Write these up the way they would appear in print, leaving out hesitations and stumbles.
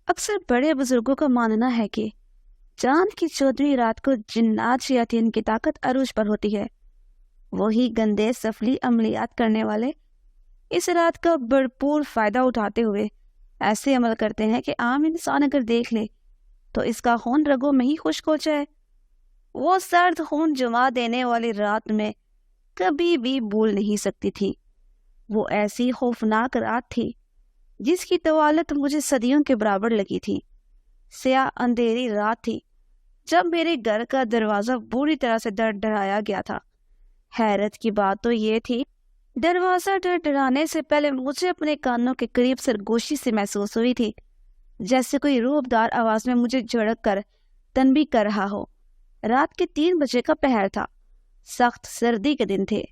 اکثر بڑے بزرگوں کا ماننا ہے کہ چاند کی 14ویں رات کو جنات شیاطین کی طاقت عروج پر ہوتی ہے۔ وہی گندے سفلی عملیات کرنے والے اس رات کا بھرپور فائدہ اٹھاتے ہوئے ایسے عمل کرتے ہیں کہ عام انسان اگر دیکھ لے تو اس کا خون رگوں میں ہی خشک ہو جائے۔ وہ سرد خون جما دینے والی رات میں کبھی بھی بھول نہیں سکتی تھی۔ وہ ایسی خوفناک رات تھی جس کی طوالت مجھے صدیوں کے برابر لگی تھی۔ سیاہ اندھیری رات تھی جب میرے گھر کا دروازہ بری طرح سے ڈرایا گیا تھا۔ حیرت کی بات تو یہ تھی، دروازہ ڈرانے سے پہلے مجھے اپنے کانوں کے قریب سرگوشی سے محسوس ہوئی تھی، جیسے کوئی روبدار آواز میں مجھے جھڑک کر تنبیہ کر رہا ہو۔ رات کے 3 بجے کا پہر تھا۔ سخت سردی کے دن تھے۔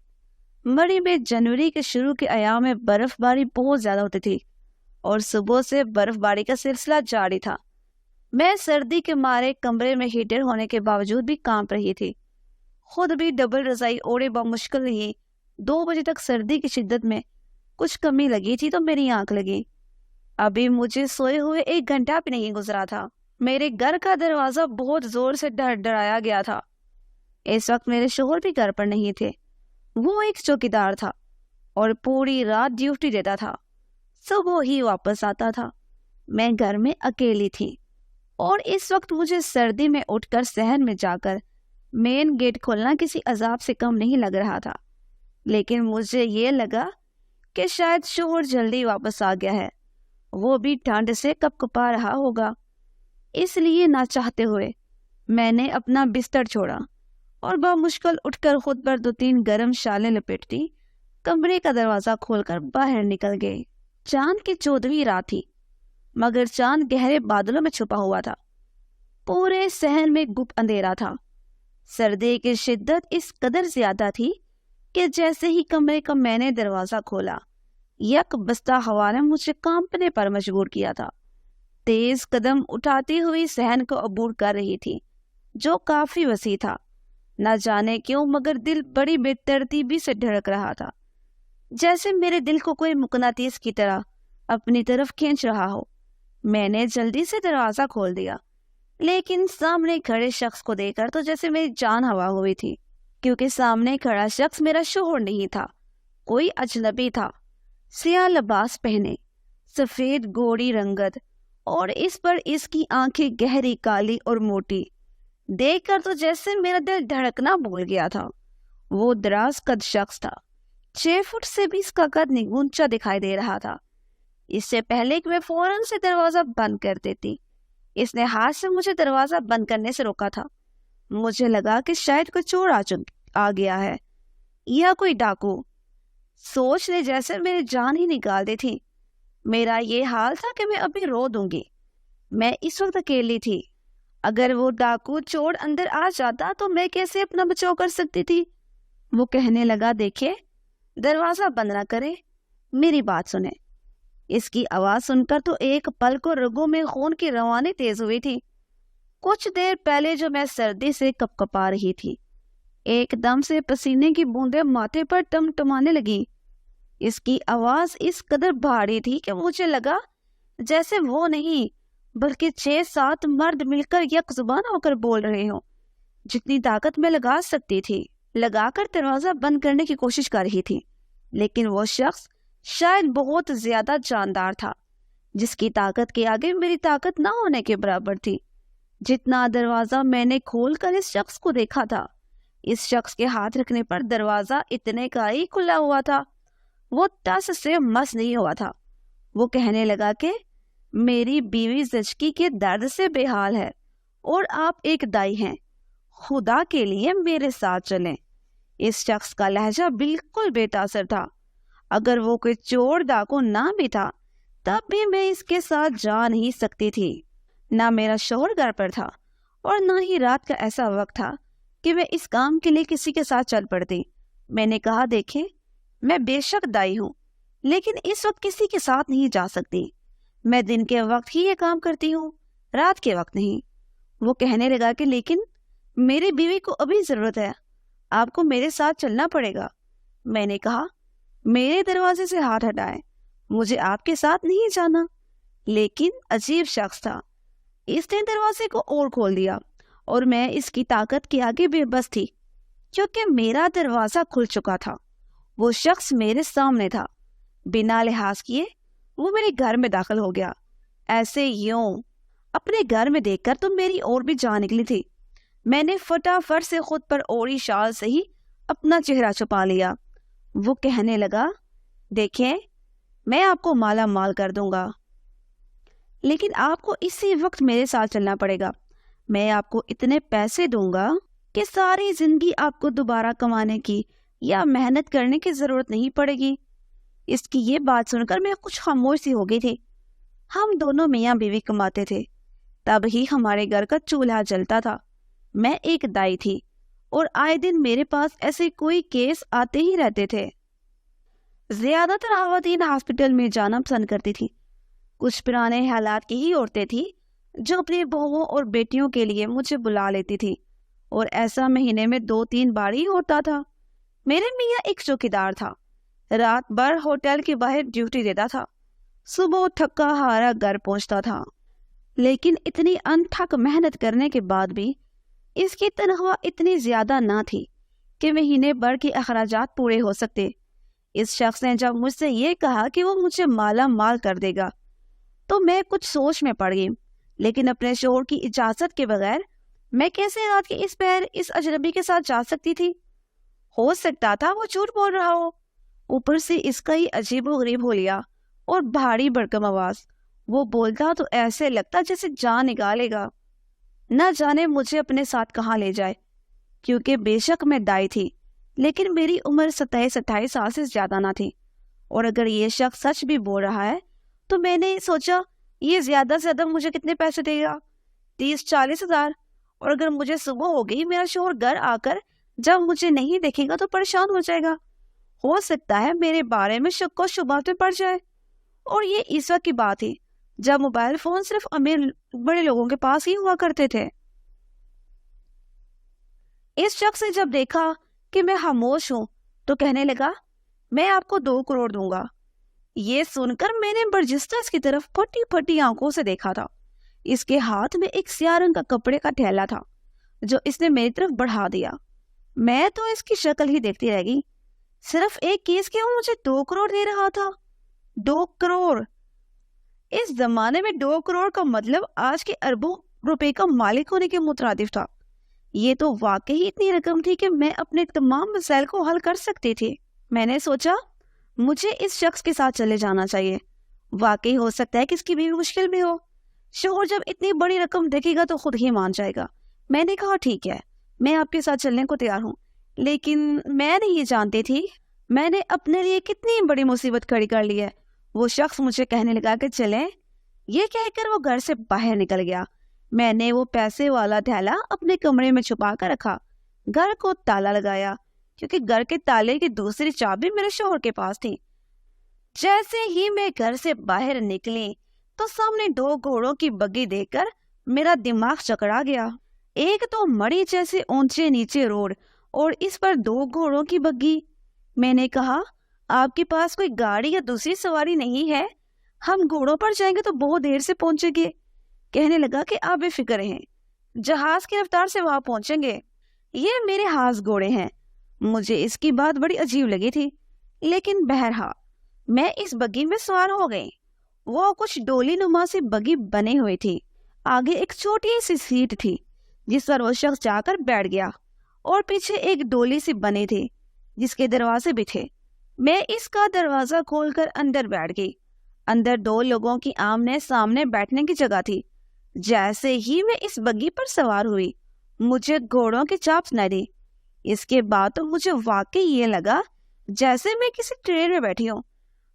مئی میں جنوری کے شروع کے ایام میں برف باری بہت زیادہ ہوتی تھی اور صبح سے برف باری کا سلسلہ جاری تھا۔ میں سردی کے مارے کمرے میں ہیٹر ہونے کے باوجود بھی کانپ رہی تھی۔ خود بھی ڈبل رضائی اوڑھے بمشکل ہی 2 بجے تک سردی کی شدت میں کچھ کمی لگی تھی تو میری آنکھ لگی۔ ابھی مجھے سوئے ہوئے 1 گھنٹہ بھی نہیں گزرا تھا۔ میرے گھر کا دروازہ بہت زور سے ڈرایا گیا تھا۔ اس وقت میرے شوہر بھی گھر پر نہیں تھے۔ وہ ایک چوکیدار تھا اور پوری رات ڈیوٹی دیتا تھا، صبح ہی واپس آتا تھا۔ میں گھر میں اکیلی تھی اور اس وقت مجھے سردی میں اٹھ کر صحن میں جا کر مین گیٹ کھولنا کسی عذاب سے کم نہیں لگ رہا تھا۔ لیکن مجھے یہ لگا کہ شاید شوہر جلدی واپس آ گیا ہے، وہ بھی ٹھنڈ سے کپکپا رہا ہوگا۔ اس لیے نہ چاہتے ہوئے میں نے اپنا بستر چھوڑا اور بمشکل اٹھ کر خود پر 2-3 گرم شالیں لپیٹتی کمرے کا دروازہ کھول کر باہر نکل گئے۔ چاند کی 14ویں رات تھی، مگر چاند گہرے بادلوں میں چھپا ہوا تھا۔ پورے صحن میں گپ اندھیرا تھا۔ سردی کی شدت اس قدر زیادہ تھی کہ جیسے ہی کمرے کا میں نے دروازہ کھولا، یک بستہ ہوا نے مجھے کانپنے پر مجبور کیا تھا۔ تیز قدم اٹھاتی ہوئی صحن کو عبور کر رہی تھی جو کافی وسیع تھا۔ نہ جانے کیوں مگر دل بڑی بے ترتیبی سے دھڑک رہا تھا، جیسے میرے دل کو کوئی مقناطیس کی طرح اپنی طرف کھینچ رہا ہو۔ میں نے جلدی سے دروازہ کھول دیا، لیکن سامنے کھڑے شخص کو دیکھ کر تو جیسے میری جان ہوا ہوئی تھی، کیونکہ سامنے کھڑا شخص میرا شوہر نہیں تھا، کوئی اجنبی تھا۔ سیاہ لباس پہنے، سفید گوڑی رنگت اور اس پر اس کی آنکھیں گہری کالی اور موٹی، دیکھ کر تو جیسے میرا دل دھڑکنا بھول گیا تھا۔ وہ دراز قد شخص تھا، 6 فٹ سے بھی اس کا قد اونچا دکھائی دے رہا تھا۔ اس سے پہلے کہ میں فوراً سے دروازہ بند کر دیتی، اس نے ہاتھ سے مجھے دروازہ بند کرنے سے روکا تھا۔ مجھے لگا کہ شاید کوئی چور آ گیا ہے یا کوئی ڈاکو۔ سوچ نے جیسے میری جان ہی نکال دی تھی۔ میرا یہ حال تھا کہ میں ابھی رو دوں گی۔ میں اس وقت اکیلی تھی۔ اگر وہ ڈاکو چور اندر آ جاتا تو میں کیسے اپنا بچاؤ کر سکتی تھی؟ وہ کہنے لگا، دیکھیں، دروازہ بند نہ کرے، میری بات سنیں۔ اس کی آواز سن کر تو ایک پل کو رگوں میں خون کی روانی تیز ہوئی تھی۔ کچھ دیر پہلے جو میں سردی سے کپکپا رہی تھی، ایک دم سے پسینے کی بوندیں ماتھے پر ٹمٹمانے لگی۔ اس کی آواز اس قدر بھاری تھی کہ مجھے لگا جیسے وہ نہیں بلکہ 6-7 مرد مل کر یک زبان ہو کر بول رہے ہوں۔ جتنی طاقت میں لگا سکتی تھی لگا کر دروازہ بند کرنے کی کوشش کر رہی تھی، لیکن وہ شخص شاید بہت زیادہ جاندار تھا، جس کی طاقت کے آگے میری طاقت نہ ہونے کے برابر تھی۔ جتنا دروازہ میں نے کھول کر اس شخص کو دیکھا تھا، اس شخص کے ہاتھ رکھنے پر دروازہ اتنے کا ہی کھلا ہوا تھا، وہ ٹس سے مس نہیں ہوا تھا۔ وہ کہنے لگا کہ میری بیوی زچگی کے درد سے بے حال ہے اور آپ ایک دائی ہیں، خدا کے لیے میرے ساتھ چلیں۔ اس شخص کا لہجہ بالکل بے تاثر تھا۔ اگر وہ کوئی چور ڈاکو نہ بھی تھا تب بھی میں اس کے ساتھ جا نہیں سکتی تھی۔ نہ میرا شوہر گھر پر تھا اور نہ ہی رات کا ایسا وقت تھا کہ میں اس کام کے لیے کسی کے ساتھ چل پڑتی۔ میں نے کہا، دیکھیں، میں بے شک دائی ہوں، لیکن اس وقت کسی کے ساتھ نہیں جا سکتی۔ میں دن کے وقت ہی یہ کام کرتی ہوں، رات کے وقت نہیں۔ وہ کہنے لگا کہ لیکن میری بیوی کو ابھی ضرورت ہے، آپ کو میرے ساتھ چلنا پڑے گا۔ میں نے کہا، میرے دروازے سے ہاتھ ہٹائیں، مجھے آپ کے ساتھ نہیں جانا۔ لیکن عجیب شخص تھا۔ اس نے دروازے کو اور کھول دیا اور میں اس کی طاقت کے آگے بے بس تھی، کیونکہ میرا دروازہ کھل چکا تھا۔ وہ شخص میرے سامنے تھا۔ بنا لحاظ کیے وہ میرے گھر میں داخل ہو گیا۔ ایسے یوں اپنے گھر میں دیکھ کر تو میری اور بھی جان نکلی تھی۔ میں نے فٹافٹ سے خود پر اوڑھی شال سے ہی اپنا چہرہ چھپا لیا۔ وہ کہنے لگا، دیکھیں، میں آپ کو مالا مال کر دوں گا، لیکن آپ کو اسی وقت میرے ساتھ چلنا پڑے گا۔ میں آپ کو اتنے پیسے دوں گا کہ ساری زندگی آپ کو دوبارہ کمانے کی یا محنت کرنے کی ضرورت نہیں پڑے گی۔ اس کی یہ بات سن کر میں کچھ خاموش سی ہو گئی تھی۔ ہم دونوں میاں بیوی کماتے تھے، تب ہی ہمارے گھر کا چولہا جلتا تھا۔ میں ایک دائی تھی اور آئے دن میرے پاس ایسے کوئی کیس آتے ہی رہتے تھے۔ زیادہ تر خواتین ہاسپٹل میں جانا پسند کرتی تھی۔ کچھ پرانے حالات کی ہی عورتیں تھیں جو اپنی بہووں اور بیٹیوں کے لیے مجھے بلا لیتی تھی، اور ایسا مہینے میں 2-3 بار ہی ہوتا تھا۔ میرے میاں ایک چوکیدار تھا، رات بھر ہوٹل کے باہر ڈیوٹی دیتا تھا، صبح تھکا ہارا گھر پہنچتا تھا، لیکن اتنی انتھک محنت کرنے کے بعد بھی اس کی تنخواہ اتنی زیادہ نہ تھی کہ مہینے بھر کے اخراجات پورے ہو سکتے۔ اس شخص نے جب مجھ سے یہ کہا کہ وہ مجھے مالا مال کر دے گا تو میں کچھ سوچ میں پڑ گئی، لیکن اپنے شوہر کی اجازت کے بغیر میں کیسے رات کے اس پہر اس اجنبی کے ساتھ جا سکتی تھی؟ ہو سکتا تھا وہ جھوٹ بول رہا ہو۔ اوپر سے اس کا ہی عجیب و غریب حلیہ اور بھاری بھرکم آواز۔ وہ بولتا تو ایسے لگتا جیسے جان نکالے گا۔ نہ جانے مجھے اپنے ساتھ کہاں لے جائے، کیونکہ بے شک میں دائی تھی، لیکن میری عمر 27-28 سال سے زیادہ نہ تھی، اور اگر یہ شخص سچ بھی بول رہا ہے تو میں نے سوچا یہ زیادہ سے زیادہ مجھے کتنے پیسے دے گا؟ 30-40 ہزار۔ اور اگر مجھے صبح ہو گئی، میرا شوہر گھر آ کر جب مجھے نہیں دیکھے گا تو پریشان ہو جائے گا، ہو سکتا ہے میرے بارے میں شک و شبہات میں پڑ جائے۔ اور یہ اس وقت کی بات تھی جب موبائل فون صرف امیر بڑے لوگوں کے پاس ہی ہوا کرتے تھے۔ اس شخص نے جب دیکھا کہ میں خاموش ہوں تو کہنے لگا، میں آپ کو 2 کروڑ دوں گا۔ یہ سن کر میں نے برجستہ اس کی طرف پھٹی پھٹی آنکھوں سے دیکھا تھا۔ اس کے ہاتھ میں ایک سیاہ رنگ کا کپڑے کا تھیلا تھا جو اس نے میری طرف بڑھا دیا۔ میں تو اس کی شکل ہی دیکھتی رہ گئی۔ صرف ایک کیس کے وہ مجھے 2 کروڑ دے رہا تھا۔ 2 کروڑ! اس زمانے میں 2 کروڑ کا مطلب آج کے اربوں روپے کا مالک ہونے کے مترادف تھا۔ یہ تو واقعی اتنی رقم تھی کہ میں اپنے تمام مسائل کو حل کر سکتی تھی۔ میں نے سوچا مجھے اس شخص کے ساتھ چلے جانا چاہیے، واقعی ہو سکتا ہے کہ اس کی بیوی مشکل میں ہو۔ شوہر جب اتنی بڑی رقم دیکھے گا تو خود ہی مان جائے گا۔ میں نے کہا، ٹھیک ہے، میں آپ کے ساتھ چلنے کو تیار ہوں، لیکن میں نہیں جانتی تھی میں نے اپنے لیے کتنی بڑی مصیبت کھڑی کر لی ہے۔ وہ شخص مجھے کہنے لگا کہ چلیں۔ یہ کہہ کر وہ گھر سے باہر نکل گیا۔ میں نے وہ پیسے والا تھیلا اپنے کمرے میں چھپا کر رکھا، گھر کو تالا لگایا، کیونکہ گھر کے تالے کی دوسری چابی میرے شوہر کے پاس تھی۔ جیسے ہی میں گھر سے باہر نکلی تو سامنے 2 گھوڑوں کی بگی دیکھ کر میرا دماغ چکرا گیا۔ ایک تو مڑی جیسے اونچے نیچے روڈ اور اس پر 2 گھوڑوں کی بگی۔ میں نے کہا، آپ کے پاس کوئی گاڑی یا دوسری سواری نہیں ہے؟ ہم گھوڑوں پر جائیں گے تو بہت دیر سے پہنچیں گے۔ کہنے لگا کہ آپ بے فکر ہیں، جہاز کی رفتار سے وہاں پہنچیں گے۔ یہ میرے ہاتھ گھوڑے ہیں۔ مجھے اس کی بات بڑی عجیب لگی تھی، لیکن بہرحال میں اس بگی میں سوار ہو گئی۔ وہ کچھ ڈولی نما سی بگی بنے ہوئی تھی۔ آگے ایک چھوٹی سی سیٹ تھی جس پر وہ شخص جا کر بیٹھ گیا، اور پیچھے ایک ڈولی سی بنی تھی جس کے دروازے بھی تھے۔ میں اس کا دروازہ کھول کر اندر بیٹھ گئی۔ اندر 2 لوگوں کی آمنے سامنے بیٹھنے کی جگہ تھی۔ جیسے ہی میں اس بگی پر سوار ہوئی، مجھے گھوڑوں کی چاپ سنائی دی۔ اس کے بعد تو مجھے واقعی یہ لگا جیسے میں کسی ٹرین میں بیٹھی ہوں۔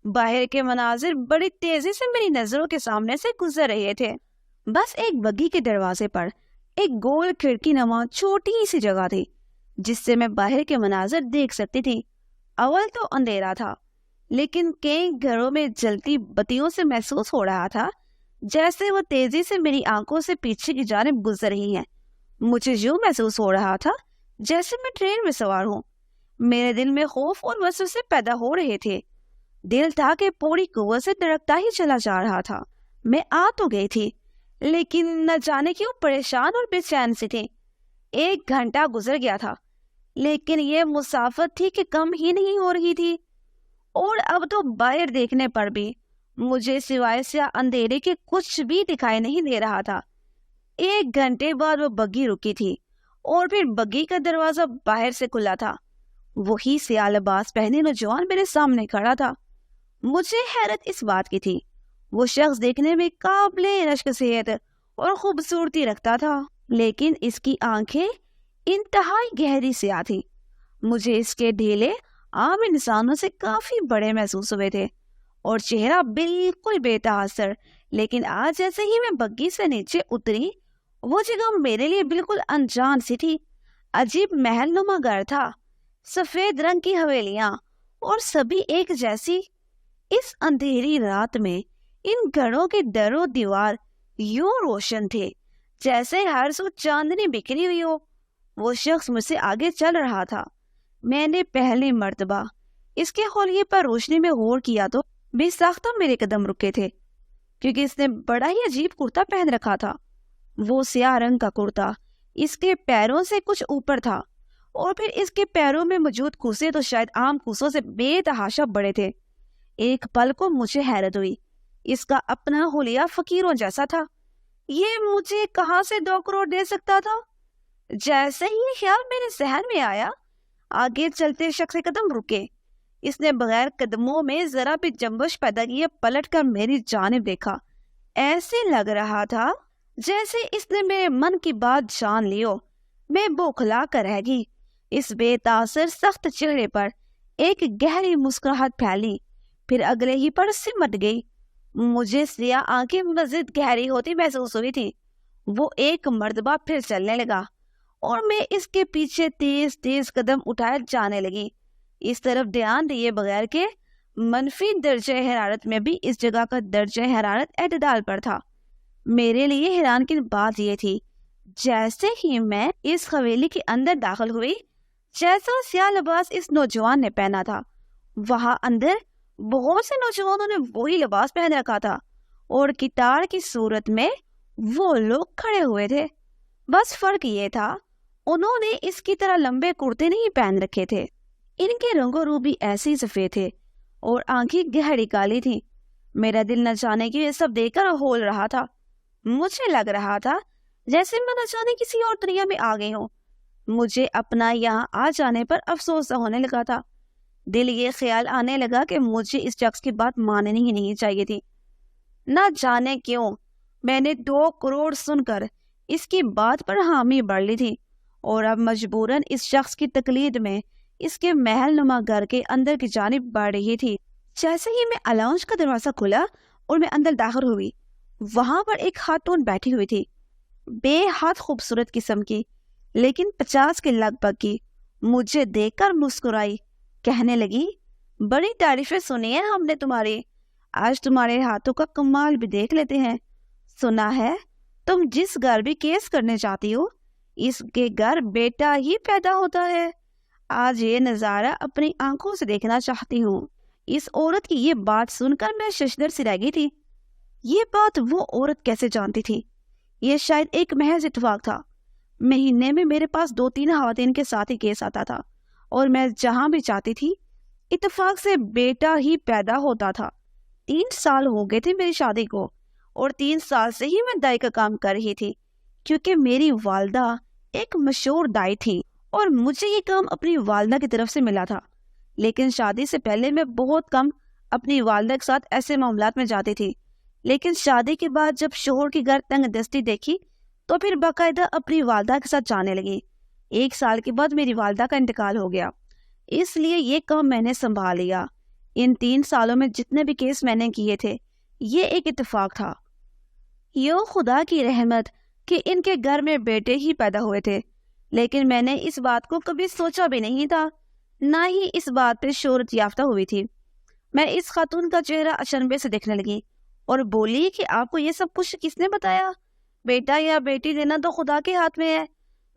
باہر کے مناظر بڑی تیزی سے میری نظروں کے سامنے سے گزر رہے تھے۔ بس ایک بگی کے دروازے پر ایک گول کھڑکی نما چھوٹی سی جگہ تھی جس سے میں باہر کے مناظر دیکھ سکتی تھی۔ اول تو اندھیرا تھا، لیکن کئی گھروں میں جلتی بتیوں سے محسوس ہو رہا تھا جیسے وہ تیزی سے میری آنکھوں سے پیچھے کی جانب گزر رہی ہیں۔ مجھے یوں محسوس ہو رہا تھا جیسے میں ٹرین میں سوار ہوں۔ میرے دل میں خوف اور وسوسے پیدا ہو رہے تھے۔ دل تھا کہ پوری قوت سے دھڑکتا ہی چلا جا رہا تھا۔ میں آ تو گئی تھی لیکن نہ جانے کیوں پریشان اور بے چین سی تھی۔ 1 گھنٹہ گزر گیا تھا لیکن یہ مسافت تھی کہ کم ہی نہیں ہو رہی تھی، اور اب تو باہر دیکھنے پر بھی مجھے سوائے سیاہ اندھیرے کے کچھ بھی دکھائی نہیں دے رہا تھا۔ 1 گھنٹے بعد وہ بگی رکی تھی اور پھر بگی کا دروازہ باہر سے کھلا تھا۔ وہی سیاہ لباس پہنے نوجوان میرے سامنے کھڑا تھا۔ مجھے حیرت اس بات کی تھی، وہ شخص دیکھنے میں قابل رشک صحت اور خوبصورتی رکھتا تھا، لیکن اس کی آنکھیں انتہائی گہری سیاہ تھی۔ مجھے اس کے ڈھیلے عام انسانوں سے کافی بڑے محسوس ہوئے تھے اور چہرہ بالکل بے تاثر۔ لیکن آج جیسے ہی میں بگی سے نیچے اتری، وہ جگہ میرے لیے بالکل انجان سی تھی۔ عجیب محل نما گھر تھا، سفید رنگ کی حویلیاں اور سبھی ایک جیسی۔ اس اندھیری رات میں ان گھروں کے در و دیوار یوں روشن تھے جیسے ہر سو چاندنی بکھری ہوئی ہو۔ وہ شخص مجھ سے آگے چل رہا تھا۔ میں نے پہلی مرتبہ اس کے حلیے پر روشنی میں غور کیا تو بے ساختہ میرے قدم رکے تھے، کیونکہ اس نے بڑا ہی عجیب کرتا پہن رکھا تھا۔ وہ سیاہ رنگ کا کرتا اس کے پیروں سے کچھ اوپر تھا، اور پھر اس کے پیروں میں موجود کوسے تو شاید عام کوسوں سے بے تحاشا بڑے تھے۔ ایک پل کو مجھے حیرت ہوئی، اس کا اپنا حلیہ فقیروں جیسا تھا۔ یہ مجھے کہاں سے 2 کروڑ دے سکتا تھا؟ جیسے ہی یہ خیال میرے ذہن میں آیا، آگے چلتے شخص کے قدم رکے۔ اس نے بغیر قدموں میں ذرا بھی جنبش پیدا کیے پلٹ کر میری جانب دیکھا۔ ایسے لگ رہا تھا جیسے اس نے میرے من کی بات جان لی ہو۔ میں بوکھلا کر رہ گئی۔ اس بے تاثر سخت چہرے پر ایک گہری مسکراہٹ پھیلی، پھر اگلے ہی پر سمٹ گئی۔ مجھے سیاہ آنکھیں مزید گہری ہوتی محسوس ہوئی تھی۔ وہ ایک مرتبہ پھر چلنے لگا اور میں اس کے پیچھے تیز تیز قدم اٹھائے جانے لگی، اس طرف دھیان دیے بغیر کہ منفی درجہ حرارت میں بھی اس جگہ کا درجہ حرارت اعتدال پر تھا۔ میرے لیے حیران کن بات یہ تھی، جیسے ہی میں اس حویلی کے اندر داخل ہوئی، جیسا سیاہ لباس اس نوجوان نے پہنا تھا، وہاں اندر بہت سے نوجوانوں نے وہی لباس پہن رکھا تھا، اور قطار کی صورت میں وہ لوگ کھڑے ہوئے تھے۔ بس فرق یہ تھا، انہوں نے اس کی طرح لمبے کرتے نہیں پہن رکھے تھے۔ ان کے رنگ و رو بھی ایسے ہی سفید تھے اور آنکھیں گہری کالی تھی۔ میرا دل نہ جانے کی یہ سب دیکھ کر ہول رہا تھا۔ مجھے لگ رہا تھا جیسے میں نہ جانے کسی اور دنیا میں آ گئی ہوں۔ مجھے اپنا یہاں آ جانے پر افسوس ہونے لگا تھا۔ دل یہ خیال آنے لگا کہ مجھے اس شخص کی بات ماننی ہی نہیں چاہیے تھی۔ نہ جانے کیوں میں نے 2 کروڑ سن کر اس کی بات پر حامی بڑھ لی تھی، اور اب مجبوراً اس شخص کی تقلید میں اس کے محل نما گھر کے اندر کی جانب بڑھ رہی تھی۔ جیسے ہی میں الاؤنج کا دروازہ کھلا اور میں اندر داخل ہوئی، وہاں پر ایک خاتون بیٹھی ہوئی تھی، بے حد خوبصورت قسم کی، لیکن 50 کے لگ بھگ کی۔ مجھے دیکھ کر مسکرائی، کہنے لگی، بڑی تعریفیں سنی ہیں ہم نے تمہاری، آج تمہارے ہاتھوں کا کمال بھی دیکھ لیتے ہیں۔ سنا ہے تم جس گھر بھی کیس کرنے چاہتی ہو، اس کے گھر بیٹا ہی پیدا ہوتا ہے۔ آج یہ نظارہ اپنی آنکھوں سے دیکھنا چاہتی ہوں۔ اس عورت کی یہ بات سن کر میں ششدر سی رہ گئی تھی۔ یہ بات وہ عورت کیسے جانتی تھی؟ یہ شاید ایک محض اتفاق تھا۔ مہینے میں میرے پاس 2-3 خواتین کے ساتھ ہی کیس آتا تھا، اور میں جہاں بھی چاہتی تھی اتفاق سے بیٹا ہی پیدا ہوتا تھا۔ 3 سال ہو گئے تھے میری شادی کو، اور 3 سال سے ہی میں دائی کا کام کر رہی تھی، کیونکہ میری والدہ ایک مشہور دائی تھی اور مجھے یہ کام اپنی والدہ کی طرف سے ملا تھا۔ لیکن شادی سے پہلے میں بہت کم اپنی والدہ کے ساتھ ایسے معاملات میں جاتی تھی، لیکن شادی کے بعد جب شوہر کی گھر تنگ دستی دیکھی تو پھر باقاعدہ اپنی والدہ کے ساتھ جانے لگی۔ 1 سال کے بعد میری والدہ کا انتقال ہو گیا، اس لیے یہ کام میں نے سنبھال لیا۔ ان 3 سالوں میں جتنے بھی کیس میں نے کیے تھے، یہ ایک اتفاق تھا۔ یوں خدا کی رحمت کہ ان کے گھر میں بیٹے ہی پیدا ہوئے تھے، لیکن میں نے اس بات کو کبھی سوچا بھی نہیں تھا، نہ ہی اس بات پہ شہرت یافتہ ہوئی تھی۔ میں اس خاتون کا چہرہ اچنبے سے دیکھنے لگی اور بولی کہ آپ کو یہ سب کچھ کس نے بتایا؟ بیٹا یا بیٹی دینا تو خدا کے ہاتھ میں ہے۔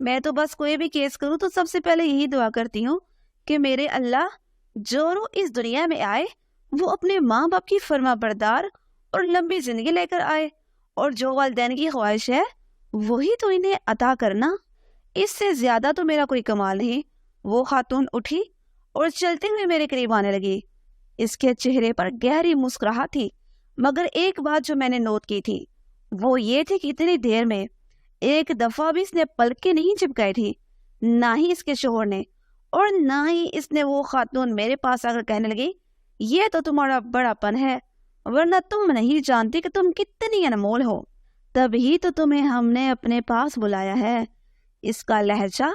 میں تو بس کوئی بھی کیس کروں تو سب سے پہلے یہی دعا کرتی ہوں کہ میرے اللہ جو روح اس دنیا میں آئے وہ اپنے ماں باپ کی فرما بردار اور لمبی زندگی لے کر آئے، اور جو والدین کی خواہش ہے وہی تو انہیں عطا کرنا، اس سے زیادہ تو میرا کوئی کمال نہیں۔ وہ خاتون اٹھی اور چلتے ہوئے میرے قریب آنے لگی۔ اس کے چہرے پر گہری مسکراہٹ تھی، مگر ایک بات جو میں نے نوٹ کی تھی وہ یہ تھی کہ اتنی دیر میں ایک دفعہ بھی اس نے پلکیں نہیں چپکائی تھی، نہ ہی اس کے شوہر نے، اور نہ ہی اس نے وہ خاتون میرے پاس آ کر کہنے لگی یہ تو تمہارا بڑا پن ہے، ورنہ تم نہیں جانتی کہ تم کتنی انمول ہو، تبھی تو تمہیں ہم نے اپنے پاس بلایا ہے۔ اس کا لہجہ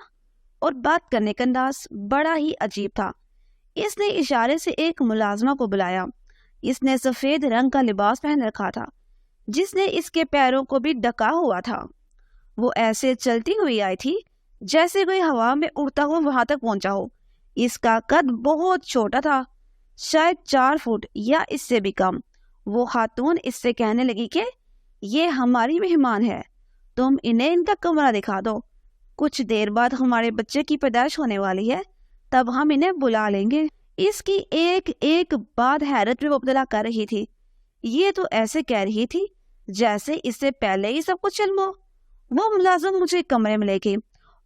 اور بات کرنے کا انداز بڑا ہی عجیب تھا۔ اس نے اشارے سے ایک ملازمہ کو بلایا۔ اس نے سفید رنگ کا لباس پہن رکھا تھا جس نے اس کے پیروں کو بھی ڈھکا ہوا تھا۔ وہ ایسے چلتی ہوئی آئی تھی جیسے کوئی ہوا میں اڑتا ہوا وہاں تک پہنچا ہو۔ اس کا قد بہت چھوٹا تھا، شاید 4 فٹ یا اس سے بھی کم۔ وہ خاتون اس سے کہنے لگی کہ یہ ہماری مہمان ہے، تم انہیں ان کا کمرہ دکھا دو، کچھ دیر بعد ہمارے بچے کی پیدائش ہونے والی ہے، تب ہم انہیں بلا لیں گے۔ اس کی ایک ایک بات حیرت میں مبتلا کر رہی تھی۔ یہ تو ایسے کہہ رہی تھی جیسے اس سے پہلے ہی سب کچھ علم ہو۔ وہ ملازم مجھے کمرے میں لے گئی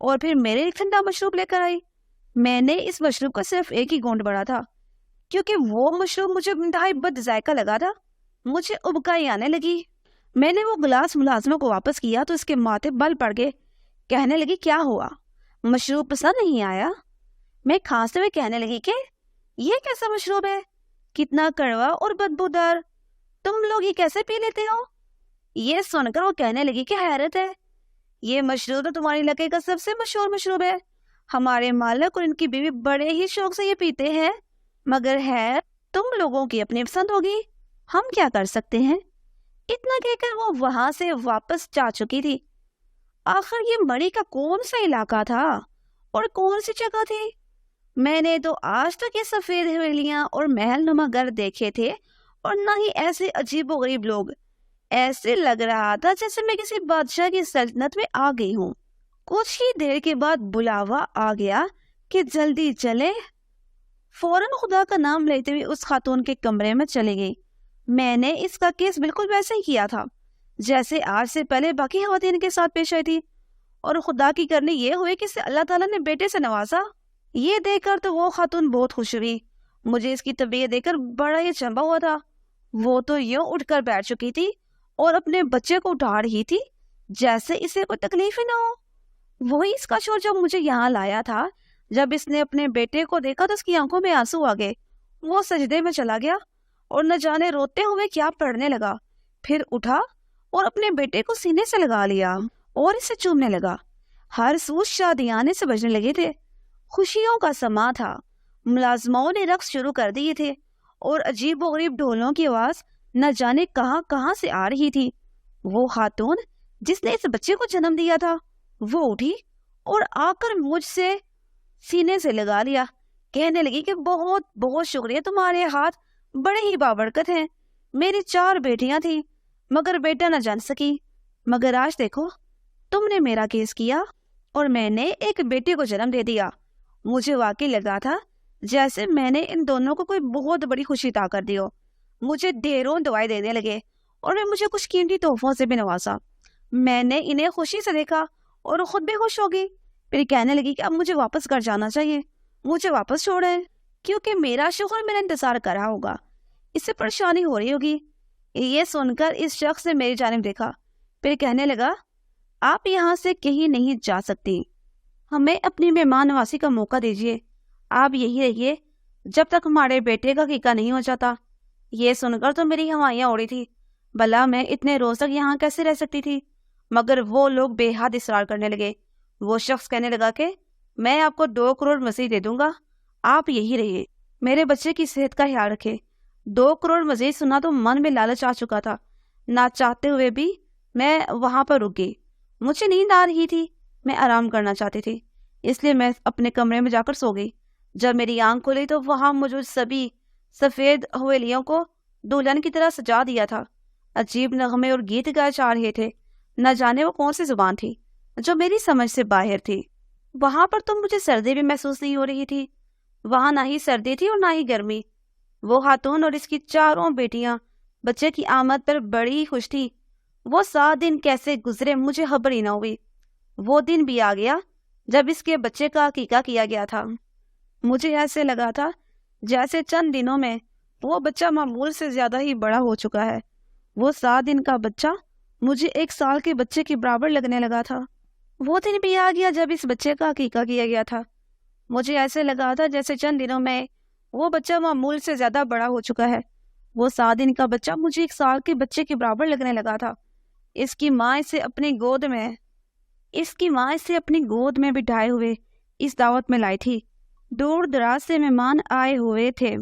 اور پھر میرے لیے ٹھنڈا مشروب لے کر آئی۔ میں نے اس مشروب کا صرف ایک ہی گھونٹ بڑھا تھا کیونکہ وہ مشروب مجھے انتہائی بد ذائقہ لگا تھا۔ مجھے ابکائی آنے لگی۔ میں نے وہ گلاس ملازموں کو واپس کیا تو اس کے ماتھے بل پڑ گئے۔ کہنے لگی کیا ہوا، مشروب پسند نہیں آیا؟ میں کھانستے ہوئے کہنے لگی کہ یہ کیسا مشروب ہے، کتنا کڑوا اور بدبودار، تم لوگ یہ کیسے پی لیتے ہو؟ یہ سن کر وہ کہنے لگی کہ حیرت ہے، یہ مشروب تو تمہارے علاقے کا سب سے مشہور مشروب ہے، ہمارے مالک اور ان کی بیوی بڑے ہی شوق سے یہ پیتے ہیں، مگر ہے تم لوگوں کی اپنی پسند ہوگی، ہم کیا کر سکتے ہیں۔ اتنا کہہ کر وہ وہاں سے واپس جا چکی تھی۔ آخر یہ مڑی کا کون سا علاقہ تھا اور کون سی جگہ تھی؟ میں نے تو آج تک یہ سفید حویلیاں اور محل نما گھر دیکھے تھے، اور نہ ہی ایسے عجیب و غریب لوگ۔ ایسے لگ رہا تھا جیسے میں کسی بادشاہ کی سلطنت میں آ گئی ہوں۔ کچھ ہی دیر کے بعد بلاوا آ گیا کہ جلدی چلے۔ فوراً خدا کا نام لیتے ہوئے اس خاتون کے کمرے میں چلی گئی۔ میں نے اس کا کیس بالکل ویسے ہی کیا تھا جیسے آج سے پہلے باقی خواتین کے ساتھ پیش آئی تھی، اور خدا کی کرنی یہ ہوئی کہ اسے اللہ تعالیٰ نے بیٹے سے نوازا۔ یہ دیکھ کر تو وہ خاتون بہت خوش ہوئی۔ مجھے اس کی طبیعت دیکھ کر بڑا ہی چنبا ہوا تھا۔ وہ تو یوں اٹھ کر بیٹھ چکی تھی اور اپنے بچے کو اٹھا رہی تھی جیسے اسے کوئی تکلیف ہی نہ ہو۔ وہی اس کا شور جب مجھے یہاں لایا تھا۔ جب اس نے اپنے بیٹے کو دیکھا تو اس کی آنکھوں میں آنسو آ گئے۔ وہ سجدے میں چلا گیا اور نہ جانے روتے ہوئے کیا پڑھنے لگا، پھر اٹھا اور اپنے بیٹے کو سینے سے لگا لیا اور اسے چومنے لگا۔ ہر سو شادیانے سے بجنے لگے تھے۔ خوشیوں کا سما تھا۔ ملازموں نے رقص شروع کر دیے تھے اور عجیب و غریب ڈھولوں کی آواز نہ جانے کہاں کہاں سے آ رہی تھی۔ وہ خاتون جس نے اس بچے کو جنم دیا تھا وہ اٹھی اور آ کر مجھ سے سینے سے لگا لیا، کہنے لگی کہ بہت بہت شکریہ، تمہارے ہاتھ بڑے ہی بابرکت ہیں۔ میری 4 بیٹیاں تھیں مگر بیٹا نہ جان سکی، مگر آج دیکھو تم نے میرا کیس کیا اور میں نے ایک بیٹی کو جنم دے دیا۔ مجھے واقعی لگا تھا جیسے میں نے ان دونوں کو کوئی بہت بڑی خوشی عطا کر دی ہو۔ مجھے ڈھیروں دعائیں دینے لگے اور میں مجھے کچھ قیمتی تحفوں سے بھی نوازا۔ میں نے انہیں خوشی سے دیکھا اور خود بھی خوش ہوگی۔ پھر کہنے لگی کہ اب مجھے واپس گھر جانا چاہیے، مجھے واپس چھوڑیں کیونکہ میرا شوہر میرا انتظار کر رہا ہوگا، اس سے پریشانی ہو رہی ہوگی۔ یہ سن کر اس شخص نے میری جانب دیکھا، پھر کہنے لگا آپ یہاں سے کہیں نہیں جا سکتی، ہمیں اپنی مہمان نوازی کا موقع دیجیے، آپ یہی رہیے جب تک ہمارے بیٹے کا عقیقہ نہیں ہو جاتا۔ یہ سن کر تو میری ہوائیاں اڑی تھی، بھلا میں اتنے روز تک یہاں کیسے رہ سکتی تھی، مگر وہ لوگ بے حد اصرار کرنے لگے۔ وہ شخص کہنے لگا کہ میں آپ کو 2 کروڑ مزید دے دوں گا، آپ یہی رہیے، میرے بچے کی صحت کا خیال رکھے۔ 2 کروڑ مزید سنا تو من میں لالچ آ چکا تھا، نہ چاہتے ہوئے بھی میں وہاں پر رک گئی۔ مجھے نیند آ رہی تھی، میں آرام کرنا چاہتی تھی، اس لیے میں اپنے کمرے میں جا کر سو گئی۔ جب میری آنکھ کھلی تو وہاں موجود سبھی سفید حویلیوں کو دلہن کی طرح سجا دیا تھا۔ عجیب نغمے اور گیت گائے جا رہے تھے، نہ جانے وہ کون سی زبان تھی جو میری سمجھ سے باہر تھی۔ وہاں پر تو مجھے سردی بھی محسوس نہیں ہو رہی تھی، وہاں نہ ہی سردی تھی اور نہ ہی گرمی۔ وہ خاتون اور اس کی 4 بیٹیاں بچے کی آمد پر بڑی ہی خوش تھی۔ وہ 7 دن کیسے گزرے مجھے خبر ہی نہ ہوئی۔ وہ دن بھی آ گیا جب اس کے بچے کا عقیقہ کیا گیا تھا۔ مجھے ایسے لگا تھا جیسے چند دنوں میں وہ بچہ معمول سے زیادہ ہی بڑا ہو چکا ہے۔ وہ 7 دن کا بچہ مجھے 1 سال کے بچے کے برابر لگنے لگا تھا۔ وہ دن بھی آ گیا جب اس بچے کا عقیقہ کیا گیا تھا۔ مجھے ایسے لگا تھا جیسے چند دنوں میں وہ بچہ معمول سے زیادہ بڑا ہو چکا ہے۔ وہ 7 دن کا بچہ مجھے 1 سال کے بچے کے برابر لگنے لگا تھا۔ اس کی ماں اسے اپنی گود میں بٹھائے ہوئے اس دعوت میں لائی تھی۔ دور دراز سے مہمان آئے ہوئے تھے۔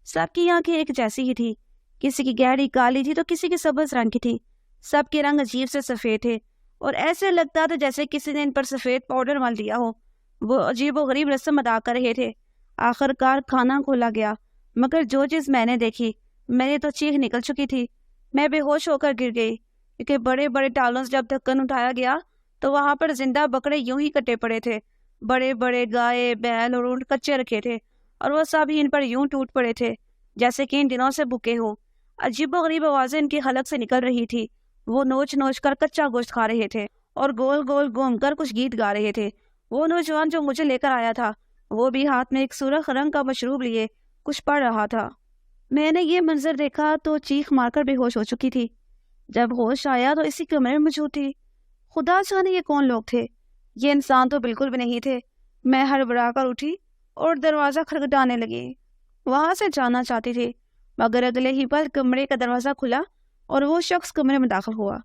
سب کی آنکھیں ایک جیسی ہی تھی۔ کسی کی گہری کالی تھی تو کسی کی سبز رنگ کی تھی۔ سب کے رنگ عجیب سے سفید تھے اور ایسے لگتا تھا جیسے کسی نے ان پر سفید پاؤڈر مل دیا ہو۔ وہ عجیب و غریب رسم ادا کر رہے تھے۔ آخر کار کھانا کھولا گیا، مگر جو چیز میں نے دیکھی میری تو چیخ نکل چکی تھی۔ میں بے ہوش ہو کر گر گئی، کیونکہ بڑے بڑے ٹالوں سے جب ڈھکن اٹھایا گیا تو وہاں پر زندہ بکرے یوں ہی کٹے پڑے تھے۔ بڑے بڑے گائے، بیل اور اونٹ کچے رکھے تھے اور وہ سب ہی ان پر یوں ٹوٹ پڑے تھے جیسے کہ ان دنوں سے بکے ہوں۔ عجیب و غریب آوازیں ان کی حلق سے نکل رہی تھی۔ وہ نوچ نوچ کر کچا گوشت کھا رہے تھے اور گول گول گھوم کر کچھ گیت گا رہے تھے۔ وہ نوجوان جو مجھے لے کر آیا تھا وہ بھی ہاتھ میں ایک سرخ رنگ کا مشروب لیے کچھ پڑھ رہا تھا۔ میں نے یہ منظر دیکھا تو چیخ مار کر بے ہوش ہو چکی تھی۔ جب ہوش آیا تو اسی کمرے میں موجود تھی۔ خدا جانے یہ کون لوگ تھے؟ یہ انسان تو بالکل بھی نہیں تھے۔ میں ہڑبڑا کر اٹھی اور دروازہ کھٹکھٹانے لگی۔ وہاں سے جانا چاہتی تھی، مگر اگلے ہی پل کمرے کا دروازہ کھلا اور وہ شخص کمرے میں داخل ہوا۔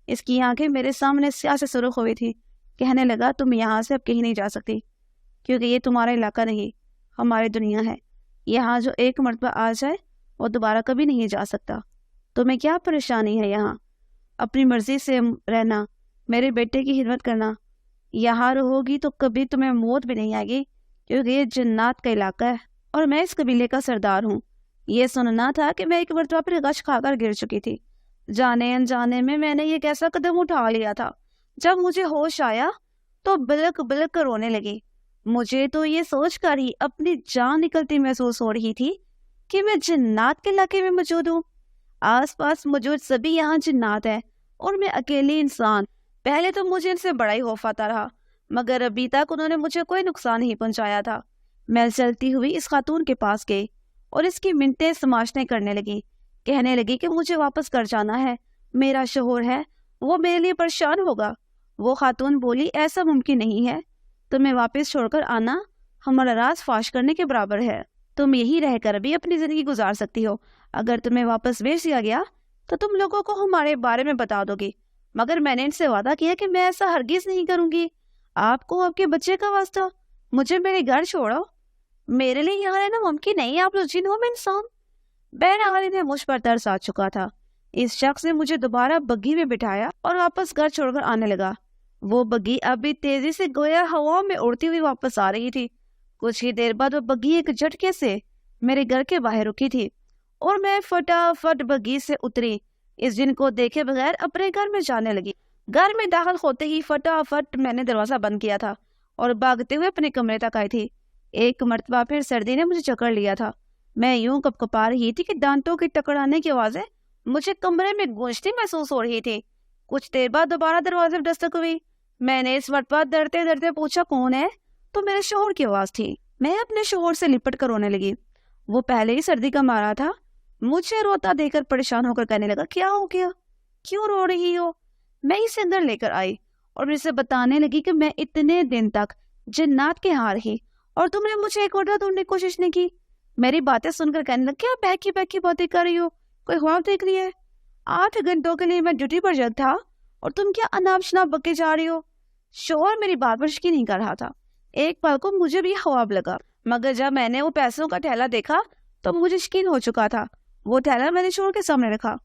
اس کی آنکھیں میرے سامنے سیاہ سے سرخ ہوئی تھی۔ کہنے لگا، تم یہاں سے اب کہیں نہیں جا سکتی، کیونکہ یہ تمہارا علاقہ نہیں، ہماری دنیا ہے۔ یہاں جو ایک مرتبہ آ جائے وہ دوبارہ کبھی نہیں جا سکتا۔ تمہیں کیا پریشانی ہے یہاں؟ اپنی مرضی سے رہنا، میرے بیٹے کی خدمت کرنا۔ یہاں رہو گی تو کبھی تمہیں موت بھی نہیں آئے گی، کیونکہ یہ جنات کا علاقہ ہے اور میں اس قبیلے کا سردار ہوں۔ یہ سننا تھا کہ میں ایک مرتبہ پھر غش کھا کر گر چکی تھی۔ جانے انجانے میں نے یہ کیسا قدم اٹھا لیا تھا۔ جب مجھے ہوش آیا تو بلک بلک کر رونے لگی۔ مجھے تو یہ سوچ کر ہی اپنی جان نکلتی محسوس ہو رہی تھی کہ میں جنات کے علاقے میں موجود ہوں۔ آس پاس موجود سبھی یہاں جنات ہیں اور میں اکیلی انسان۔ پہلے تو مجھے ان سے بڑا ہی خوف آتا رہا، مگر ابھی تک انہوں نے مجھے کوئی نقصان نہیں پہنچایا تھا۔ میں چلتی ہوئی اس خاتون کے پاس گئی اور اس کی منتیں سماجتیں کرنے لگی۔ کہنے لگی کہ مجھے واپس گھر جانا ہے، میرا شوہر ہے، وہ میرے لیے پریشان ہوگا۔ وہ خاتون بولی، ایسا ممکن نہیں ہے، تمہیں واپس چھوڑ کر آنا ہمارا راز فاش کرنے کے برابر ہے۔ تم یہی رہ کر بھی اپنی زندگی گزار سکتی ہو۔ اگر تمہیں واپس بھیج دیا گیا تو تم لوگوں کو ہمارے بارے میں بتا دو گی، مگر میں نے ان سے وعدہ کیا کہ میں ایسا ہرگز نہیں کروں گی۔ آپ کو آپ کے بچے کا واسطہ، مجھے میرے گھر چھوڑو، میرے لیے یہاں رہنا ممکن نہیں، آپ لوگ جن ہو، میں انسان۔ بہرحال انہیں مجھ پر ترس آ چکا تھا۔ اس شخص نے مجھے دوبارہ بگھی میں بٹھایا اور واپس گھر چھوڑ کر آنے لگا۔ وہ بگھی اب بھی تیزی سے گویا ہوا میں اڑتی ہوئی واپس آ رہی تھی۔ کچھ ہی دیر بعد وہ بگھی ایک جھٹکے سے میرے گھر کے باہر رکی تھی اور میں فٹافٹ بگھی سے اتری۔ اس دن کو دیکھے بغیر اپنے گھر میں جانے لگی۔ گھر میں داخل ہوتے ہی فٹافٹ میں نے دروازہ بند کیا تھا اور بھاگتے ہوئے اپنے کمرے تک آئی تھی۔ ایک مرتبہ پھر سردی نے مجھے جکڑ لیا تھا۔ میں یوں کپکپا رہی تھی کہ دانتوں کے ٹکرانے کی آوازیں مجھے کمرے میں گونجتی محسوس ہو رہی تھی۔ کچھ دیر بعد دوبارہ دروازے پر دستک ہوئی۔ میں نے اس مرتبہ ڈرتے ڈرتے پوچھا، کون ہے؟ تو میرے شوہر کی آواز تھی۔ میں اپنے شوہر سے لپٹ کر رونے لگی۔ وہ پہلے ہی سردی کا مارا تھا۔ مجھے روتا دیکھ کر پریشان ہو کر کہنے لگا، کیا ہو گیا؟ کیوں رو رہی ہو؟ میں اسے اندر لے کر آئی اور اسے بتانے لگی کہ میں اتنے دن تک جنات کے ہاں رہی اور تم نے مجھے ایک وجہ ڈھونڈنے کی کوشش نہیں کی۔ میری باتیں سن کر کہنے لگا، کیا بہکی بہکی باتیں کر رہی ہو؟ کوئی خواب دیکھ رہی ہے؟ 8 گھنٹوں کے لیے میں ڈیوٹی پر جگ تھا اور تم کیا اناپ شناپ بکے جا رہی ہو؟ شوہر میری بات پر یقین نہیں کر رہا تھا۔ ایک پل کو مجھے بھی خواب لگا، مگر جب میں نے وہ پیسوں کا تھیلا دیکھا تو مجھے یقین ہو چکا تھا۔ وہ تھیلا میں نے شوہر کے سامنے رکھا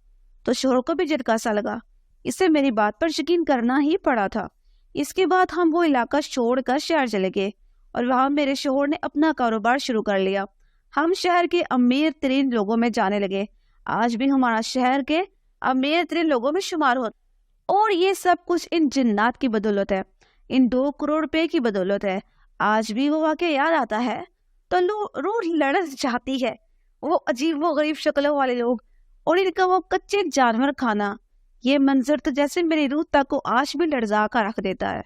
تو شوہر کو بھی جھٹکا سا لگا۔ اسے میری بات پر یقین کرنا ہی پڑا تھا۔ اس کے بعد ہم وہ علاقہ چھوڑ کر شہر چلے گئے اور وہاں میرے شوہر نے اپنا کاروبار شروع کر لیا۔ ہم شہر کے امیر ترین لوگوں میں جانے لگے۔ آج بھی ہمارا شہر کے امیر ترین لوگوں میں شمار ہوتا، اور یہ سب کچھ ان جنات کی بدولت ہے، ان 2 کروڑ روپے کی بدولت ہے۔ آج بھی وہ واقعہ یاد آتا ہے تو روح لڑک جاتی ہے۔ وہ عجیب و غریب شکلوں والے لوگ، اور ان کا وہ کچے جانور کھانا، یہ منظر تو جیسے میری روح تک کو آج بھی لرزا کر رکھ دیتا ہے۔